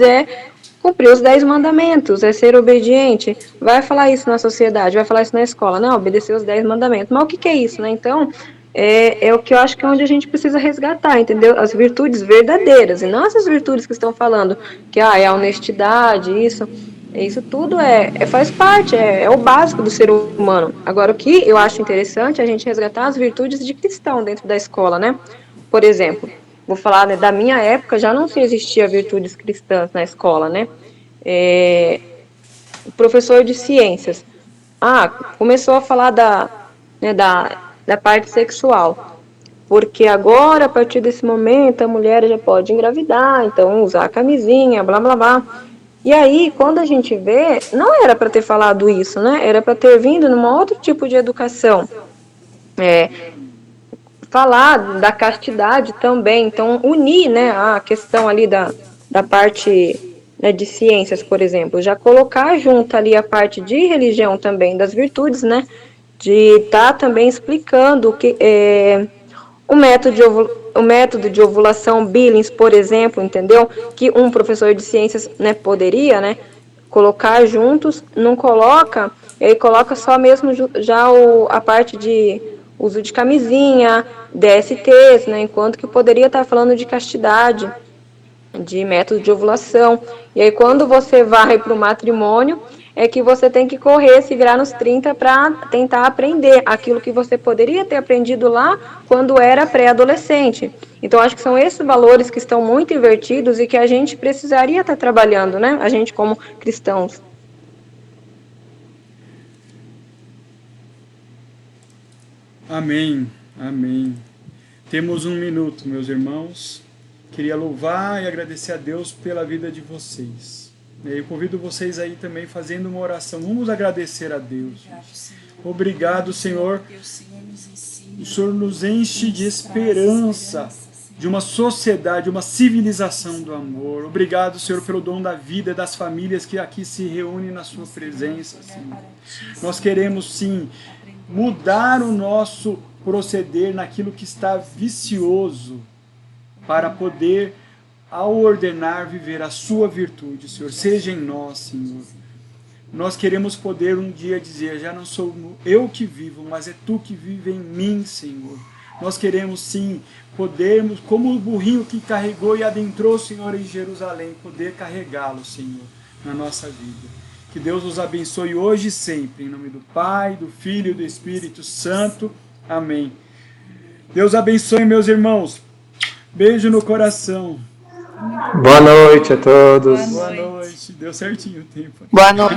cumprir os 10 mandamentos, é ser obediente. Vai falar isso na sociedade, vai falar isso na escola, não, obedecer os 10 mandamentos. Mas o que é isso, né? Então, é o que eu acho que é onde a gente precisa resgatar, entendeu? As virtudes verdadeiras, e não essas virtudes que estão falando, que é a honestidade, isso tudo faz parte, é o básico do ser humano. Agora, o que eu acho interessante é a gente resgatar as virtudes de cristão dentro da escola, né? Por exemplo, vou falar, né, da minha época, já não se existia virtudes cristãs na escola, né? O professor de ciências, começou a falar da parte sexual, porque agora, a partir desse momento, a mulher já pode engravidar, então usar a camisinha, blá, blá, blá. E aí, quando a gente vê, não era para ter falado isso, né? Era para ter vindo num outro tipo de educação. Falar da castidade também, então unir, né, a questão ali da parte, né, de ciências, por exemplo, já colocar junto ali a parte de religião também, das virtudes, né, de estar também explicando que o método de ovulação Billings, por exemplo, entendeu? Que um professor de ciências, né, poderia, né, colocar juntos, não coloca, ele coloca só mesmo já a parte de uso de camisinha, DSTs, né, enquanto que poderia estar falando de castidade, de método de ovulação. E aí, quando você vai para o matrimônio, é que você tem que correr, se virar nos 30 para tentar aprender aquilo que você poderia ter aprendido lá quando era pré-adolescente. Então, acho que são esses valores que estão muito invertidos e que a gente precisaria estar trabalhando, né? A gente como cristãos. Amém, amém. Temos 1 minuto, meus irmãos. Queria louvar e agradecer a Deus pela vida de vocês. Eu convido vocês aí também fazendo uma oração. Vamos agradecer a Deus. Obrigado, Senhor. O Senhor nos enche de esperança, de uma sociedade, uma civilização do amor. Obrigado, Senhor, pelo dom da vida, das famílias que aqui se reúnem na sua presença, Senhor. Nós queremos, sim, mudar o nosso proceder naquilo que está vicioso, para poder, ao ordenar, viver a sua virtude, Senhor. Seja em nós, Senhor. Nós queremos poder um dia dizer, já não sou eu que vivo, mas é tu que vive em mim, Senhor. Nós queremos, sim, podermos, como o burrinho que carregou e adentrou, Senhor, em Jerusalém, poder carregá-lo, Senhor, na nossa vida. Que Deus nos abençoe hoje e sempre, em nome do Pai, do Filho e do Espírito Santo. Amém. Deus abençoe, meus irmãos. Beijo no coração. Boa noite a todos. Boa noite. Deu certinho o tempo. Boa noite.